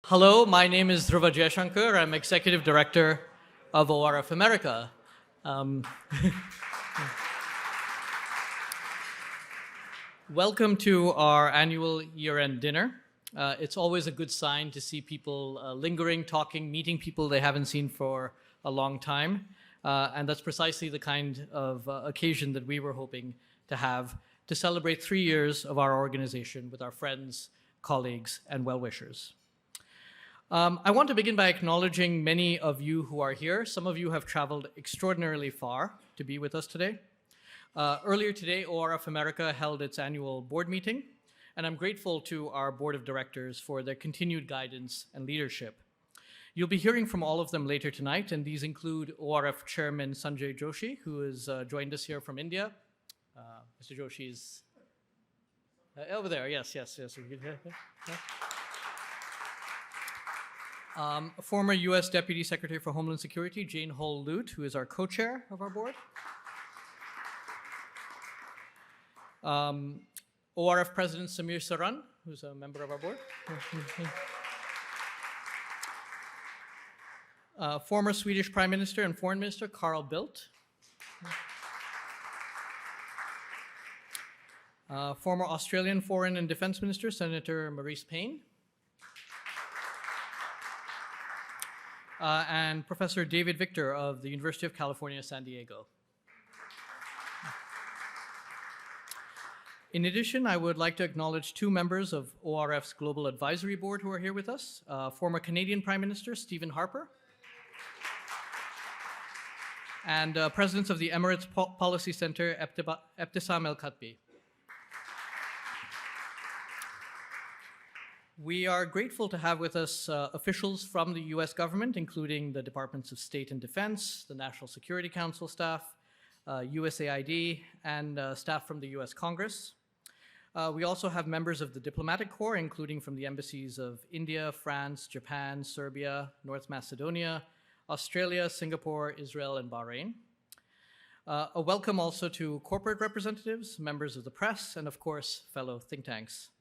Hello, my name is Dhruva Jayashankar. I'm Executive Director of ORF America. Welcome to our annual year-end dinner. It's always a good sign to see people lingering, talking, meeting people they haven't seen for a long time. And that's precisely the kind of occasion that we were hoping to have to celebrate 3 years of our organization with our friends, colleagues, and well-wishers. I want to begin by acknowledging many of you who are here. Some of you have traveled extraordinarily far to be with us today. Earlier today, ORF America held its annual board meeting, and I'm grateful to our board of directors for their continued guidance and leadership. You'll be hearing from all of them later tonight, and these include ORF Chairman Sanjay Joshi, who has joined us here from India. Mr. Joshi is over there, yes. Former U.S. Deputy Secretary for Homeland Security, Jane Hull-Lute, who is our co-chair of our board. ORF President Samir Saran, who's a member of our board. Former Swedish Prime Minister and Foreign Minister, Carl Bildt. Former Australian Foreign and Defence Minister, Senator Maurice Payne. And Professor David Victor of the University of California, San Diego. In addition, I would like to acknowledge two members of ORF's Global Advisory Board who are here with us. Former Canadian Prime Minister Stephen Harper, and President of the Emirates Policy Center, Ebtissam El-Khatbi. We are grateful to have with us officials from the US government, including the Departments of State and Defense, the National Security Council staff, USAID, and staff from the US Congress. We also have members of the diplomatic corps, including from the embassies of India, France, Japan, Serbia, North Macedonia, Australia, Singapore, Israel, and Bahrain. A welcome also to corporate representatives, members of the press, and of course, fellow think tanks.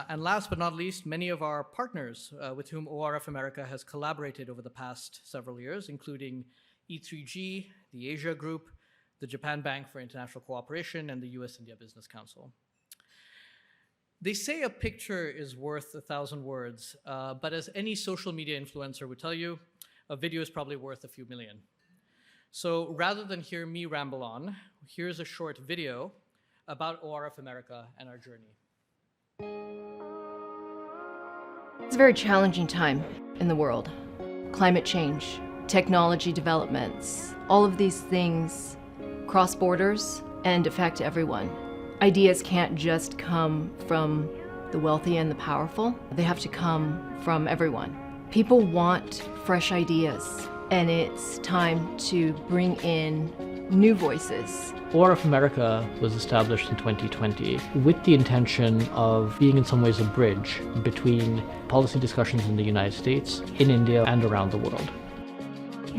And last but not least, many of our partners with whom ORF America has collaborated over the past several years, including E3G, the Asia Group, the Japan Bank for International Cooperation, and the US-India Business Council. They say a picture is worth 1,000 words, but as any social media influencer would tell you, a video is probably worth a few million. So rather than hear me ramble on, here's a short video about ORF America and our journey. It's a very challenging time in the world. Climate change, technology developments, all of these things cross borders and affect everyone. Ideas can't just come from the wealthy and the powerful. They have to come from everyone. People want fresh ideas, and it's time to bring in new voices. ORF America was established in 2020 with the intention of being in some ways a bridge between policy discussions in the United States, in India, and around the world.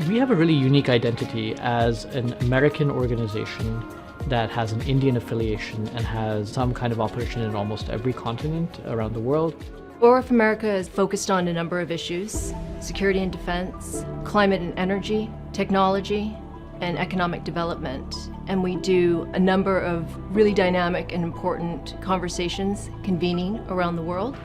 We have a really unique identity as an American organization that has an Indian affiliation and has some kind of operation in almost every continent around the world. ORF America is focused on a number of issues: security and defense, climate and energy, technology, and economic development. And we do a number of really dynamic and important conversations, convening around the world,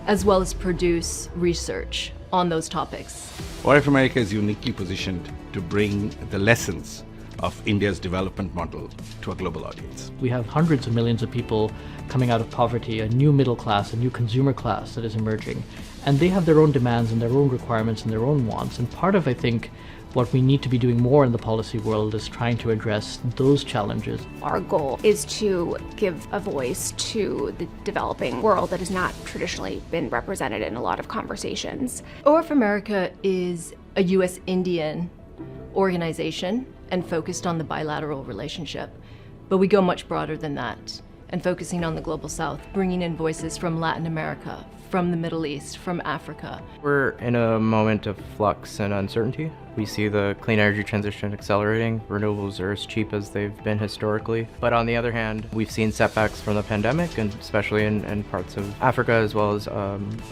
as well as produce research on those topics. ORF America is uniquely positioned to bring the lessons of India's development model to a global audience. We have hundreds of millions of people coming out of poverty, a new middle class, a new consumer class that is emerging. And they have their own demands and their own requirements and their own wants. And part of, I think, what we need to be doing more in the policy world is trying to address those challenges. Our goal is to give a voice to the developing world that has not traditionally been represented in a lot of conversations. ORF America is a US-Indian organization and focused on the bilateral relationship, but we go much broader than that. and focusing on the global south, bringing in voices from Latin America, from the Middle East, from Africa. We're in a moment of flux and uncertainty. We see the clean energy transition accelerating. Renewables are as cheap as they've been historically. But on the other hand, we've seen setbacks from the pandemic, and especially in parts of Africa as well as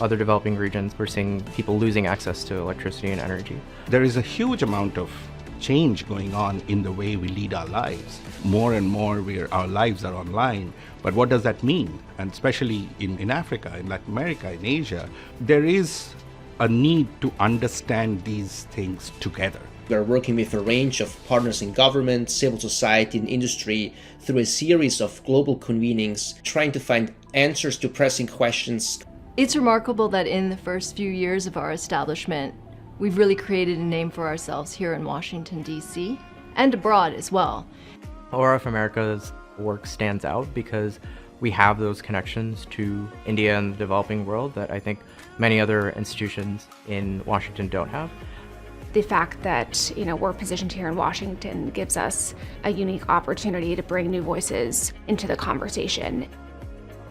other developing regions, we're seeing people losing access to electricity and energy. There is a huge amount of change going on in the way we lead our lives. More and more our lives are online. But what does that mean? And especially in Africa, in Latin America, in Asia, there is a need to understand these things together. We are working with a range of partners in government, civil society, and industry through a series of global convenings, trying to find answers to pressing questions. It's remarkable that in the first few years of our establishment, we've really created a name for ourselves here in Washington, D.C., and abroad as well. ORF America's work stands out because we have those connections to India and the developing world that I think many other institutions in Washington don't have. The fact that, we're positioned here in Washington gives us a unique opportunity to bring new voices into the conversation.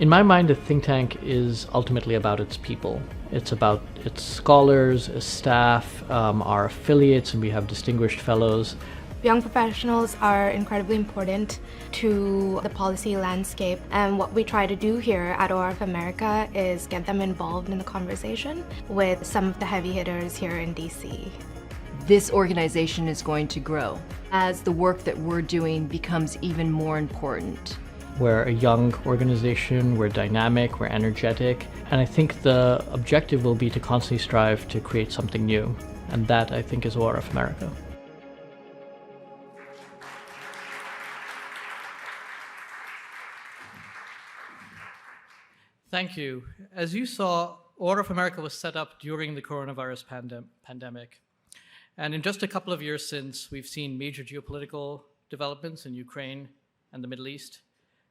In my mind, a think tank is ultimately about its people. It's about its scholars, its staff, our affiliates, and we have distinguished fellows. Young professionals are incredibly important to the policy landscape, and what we try to do here at ORF America is get them involved in the conversation with some of the heavy hitters here in DC. This organization is going to grow as the work that we're doing becomes even more important. We're a young organization, we're dynamic, we're energetic, and I think the objective will be to constantly strive to create something new, and that, I think, is ORF America. Thank you. As you saw, ORF America was set up during the coronavirus pandemic. And in just a couple of years since, we've seen major geopolitical developments in Ukraine and the Middle East,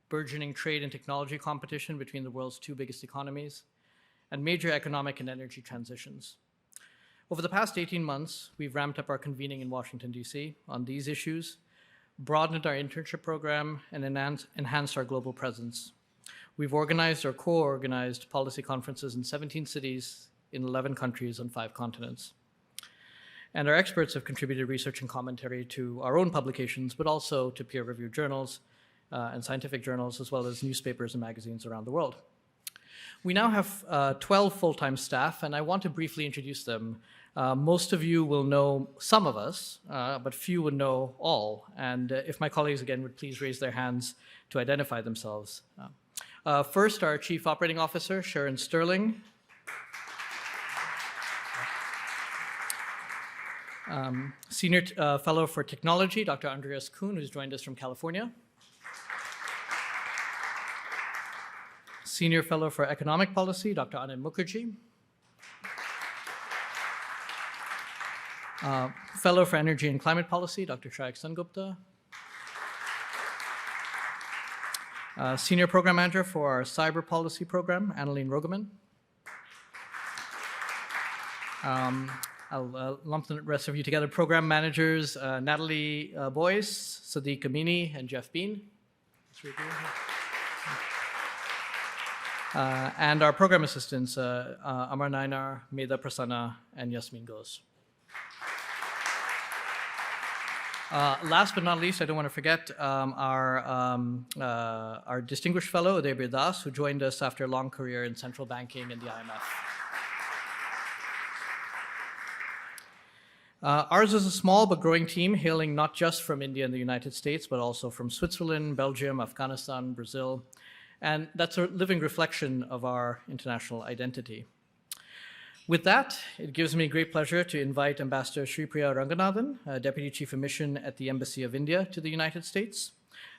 burgeoning trade and technology competition between the world's two biggest economies, and major economic and energy transitions. Over the past 18 months, we've ramped up our convening in Washington, D.C. on these issues, broadened our internship program, and enhanced our global presence. We've organized or co-organized policy conferences in 17 cities in 11 countries on 5 continents. And our experts have contributed research and commentary to our own publications, but also to peer-reviewed journals and scientific journals, as well as newspapers and magazines around the world. We now have 12 full-time staff, and I want to briefly introduce them. Most of you will know some of us, but few would know all. And if my colleagues, again, would please raise their hands to identify themselves. First, our Chief Operating Officer, Sharon Sterling. Senior Fellow for Technology, Dr. Andreas Kuhn, who's joined us from California. Senior Fellow for Economic Policy, Dr. Anand Mukherjee. Fellow for Energy and Climate Policy, Dr. Shayak Sengupta. Senior Program Manager for our Cyber Policy Program, Annalene Rogeman. I'll lump the rest of you together. Program Managers, Natalie Boyce, Sadiq Amini, and Jeff Bean. And our program assistants, Amar Nainar, Meda Prasanna, and Yasmin Ghosh. Last but not least, I don't want to forget our distinguished fellow, Udaybir Das, who joined us after a long career in central banking and the IMF. Ours is a small but growing team, hailing not just from India and the United States, but also from Switzerland, Belgium, Afghanistan, Brazil. And that's a living reflection of our international identity. With that, it gives me great pleasure to invite Ambassador Sripriya Ranganathan, Deputy Chief of Mission at the Embassy of India to the United States,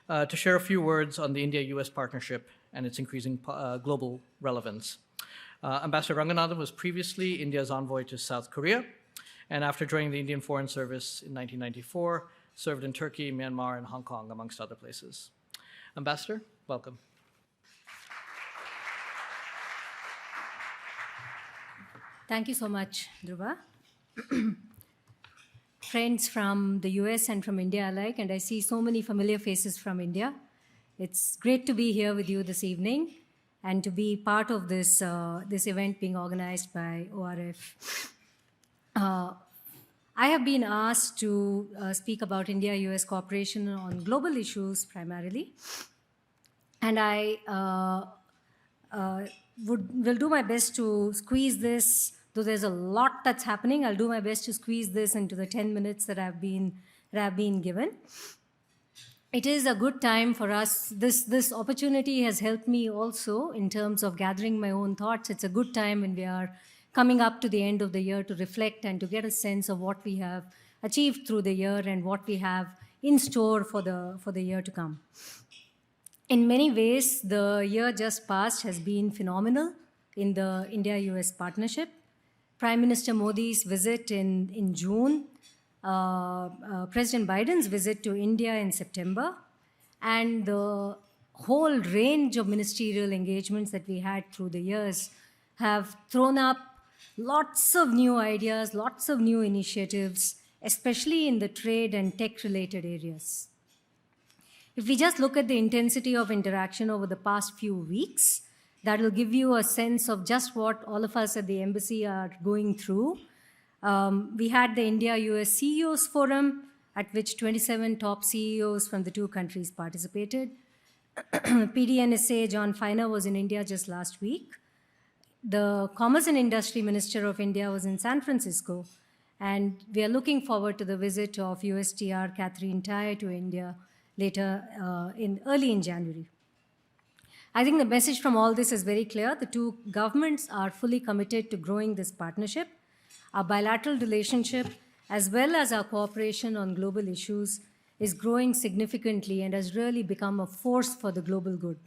to share a few words on the India-US partnership and its increasing global relevance. Ambassador Ranganathan was previously India's envoy to South Korea, and after joining the Indian Foreign Service in 1994, served in Turkey, Myanmar, and Hong Kong, amongst other places. Ambassador, welcome. Thank you so much, Dhruva. Friends from the US and from India alike, and I see so many familiar faces from India. It's great to be here with you this evening and to be part of this, this event being organized by ORF. I have been asked to speak about India-US cooperation on global issues primarily, and I will do my best to squeeze this, though there's a lot that's happening, I'll do my best to squeeze this into the 10 minutes that I've been given. It is a good time for us. This opportunity has helped me also in terms of gathering my own thoughts. It's a good time when we are coming up to the end of the year to reflect and to get a sense of what we have achieved through the year and what we have in store for the year to come. In many ways, the year just passed has been phenomenal in the India-US partnership. Prime Minister Modi's visit in June, President Biden's visit to India in September, and the whole range of ministerial engagements that we had through the years have thrown up lots of new ideas, lots of new initiatives, especially in the trade and tech-related areas. If we just look at the intensity of interaction over the past few weeks, that will give you a sense of just what all of us at the embassy are going through. We had the India-US CEOs Forum, at which 27 top CEOs from the two countries participated. PDNSA John Feiner was in India just last week. The Commerce and Industry Minister of India was in San Francisco, and we are looking forward to the visit of USTR Catherine Tai to India later early in January. I think the message from all this is very clear. The two governments are fully committed to growing this partnership. Our bilateral relationship, as well as our cooperation on global issues, is growing significantly and has really become a force for the global good.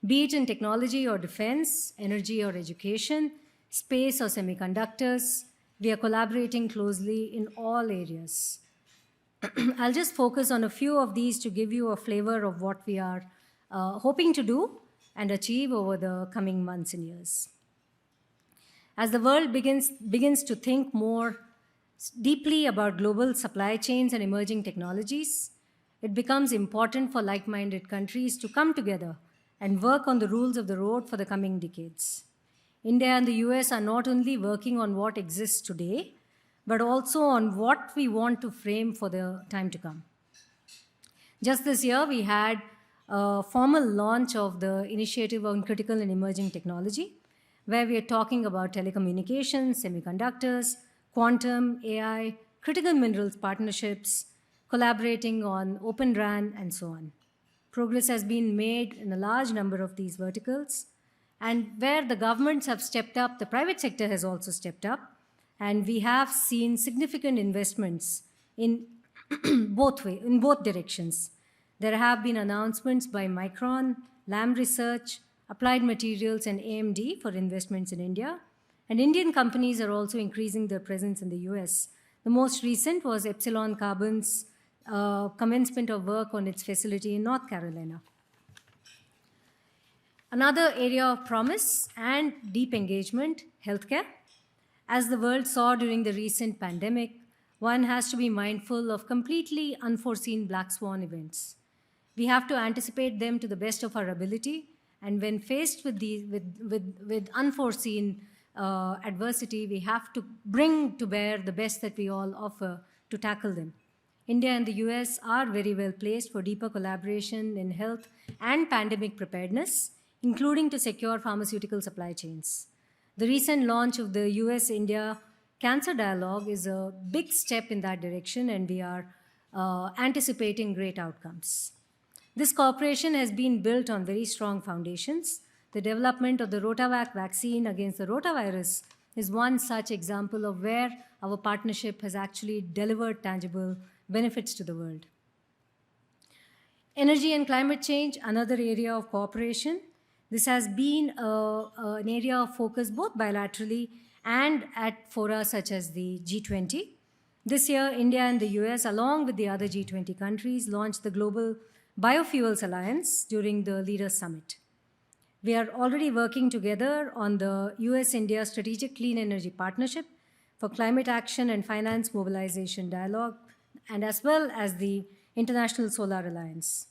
Be it in technology or defense, energy or education, space or semiconductors, we are collaborating closely in all areas. I'll just focus on a few of these to give you a flavor of what we are hoping to do and achieve over the coming months and years. As the world begins to think more deeply about global supply chains and emerging technologies, it becomes important for like-minded countries to come together and work on the rules of the road for the coming decades. India and the US are not only working on what exists today, but also on what we want to frame for the time to come. Just this year, we had a formal launch of the Initiative on Critical and Emerging Technology, where we are talking about telecommunications, semiconductors, quantum, AI, critical minerals partnerships, collaborating on Open RAN, and so on. Progress has been made in a large number of these verticals, and where the governments have stepped up, the private sector has also stepped up, and we have seen significant investments in both directions. There have been announcements by Micron, Lam Research, Applied Materials, and AMD for investments in India, and Indian companies are also increasing their presence in the US. The most recent was Epsilon Carbon's commencement of work on its facility in North Carolina. Another area of promise and deep engagement, healthcare. As the world saw during the recent pandemic, one has to be mindful of completely unforeseen black swan events. We have to anticipate them to the best of our ability, and when faced with unforeseen adversity, we have to bring to bear the best that we all offer to tackle them. India and the US are very well placed for deeper collaboration in health and pandemic preparedness, including to secure pharmaceutical supply chains. The recent launch of the US-India Cancer Dialogue is a big step in that direction, and we are anticipating great outcomes. This cooperation has been built on very strong foundations. The development of the Rotavac vaccine against the rotavirus is one such example of where our partnership has actually delivered tangible benefits to the world. Energy and climate change, another area of cooperation. This has been an area of focus both bilaterally and at fora such as the G20. This year, India and the US, along with the other G20 countries, launched the Global Biofuels Alliance during the Leaders Summit. We are already working together on the US-India Strategic Clean Energy Partnership for Climate Action and Finance Mobilization Dialogue, and as well as the International Solar Alliance.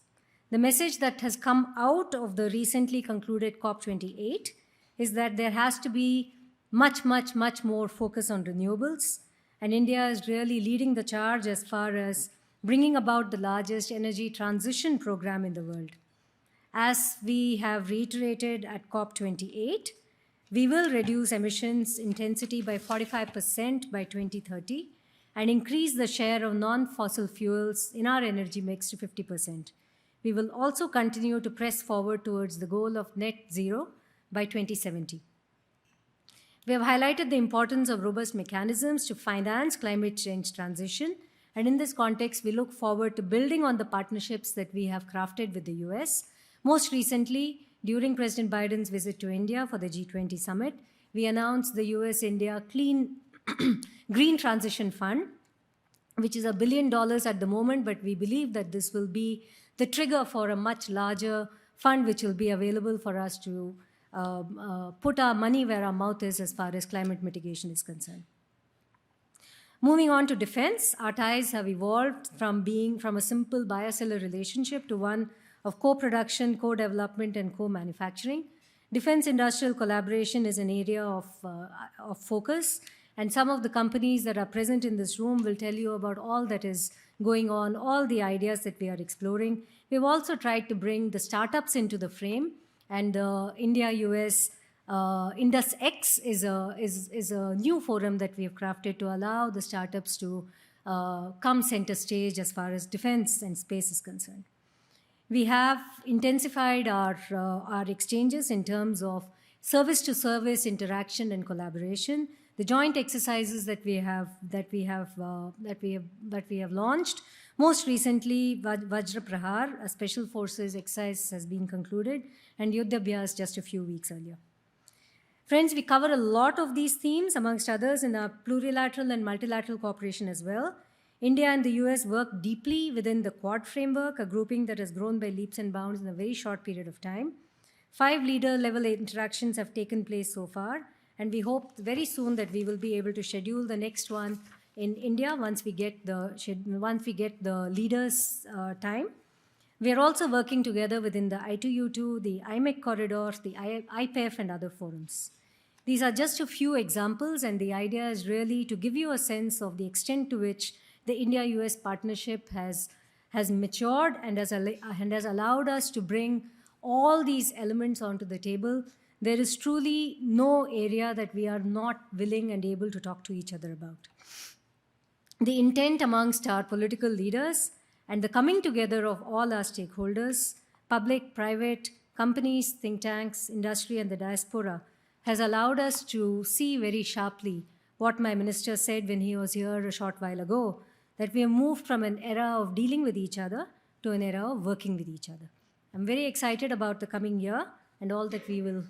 The message that has come out of the recently concluded COP28 is that there has to be much more focus on renewables, and India is really leading the charge as far as bringing about the largest energy transition program in the world. As we have reiterated at COP28, we will reduce emissions intensity by 45% by 2030 and increase the share of non-fossil fuels in our energy mix to 50%. We will also continue to press forward towards the goal of net zero by 2070. We have highlighted the importance of robust mechanisms to finance climate change transition, and in this context, we look forward to building on the partnerships that we have crafted with the US. Most recently, during President Biden's visit to India for the G20 summit, we announced the US-India Green Transition Fund, which is $1 billion at the moment, but we believe that this will be the trigger for a much larger fund which will be available for us to put our money where our mouth is as far as climate mitigation is concerned. Moving on to defense, our ties have evolved from a simple buyer-seller relationship to one of co-production, co-development, and co-manufacturing. Defense industrial collaboration is an area of focus, and some of the companies that are present in this room will tell you about all that is going on, all the ideas that we are exploring. We've also tried to bring the startups into the frame, and the India-US IndusX is a new forum that we have crafted to allow the startups to come center stage as far as defense and space is concerned. We have intensified our exchanges in terms of service-to-service interaction and collaboration. The joint exercises that we have launched. Most recently, Vajra Prahar, a special forces exercise, has been concluded, and Yuddha Abhyas just a few weeks earlier. Friends, we cover a lot of these themes, amongst others, in our plurilateral and multilateral cooperation as well. India and the US work deeply within the Quad framework, a grouping that has grown by leaps and bounds in a very short period of time. 5 leader-level interactions have taken place so far, and we hope very soon that we will be able to schedule the next one in India once we get the leaders' time. We are also working together within the I2U2, the IMEC corridors, the IPEF, and other forums. These are just a few examples, and the idea is really to give you a sense of the extent to which the India-US partnership has matured and has allowed us to bring all these elements onto the table. There is truly no area that we are not willing and able to talk to each other about. The intent amongst our political leaders and the coming together of all our stakeholders, public, private, companies, think tanks, industry, and the diaspora, has allowed us to see very sharply what my minister said when he was here a short while ago, that we have moved from an era of dealing with each other to an era of working with each other. I'm very excited about the coming year and all that we will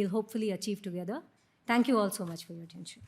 hopefully achieve together. Thank you all so much for your attention.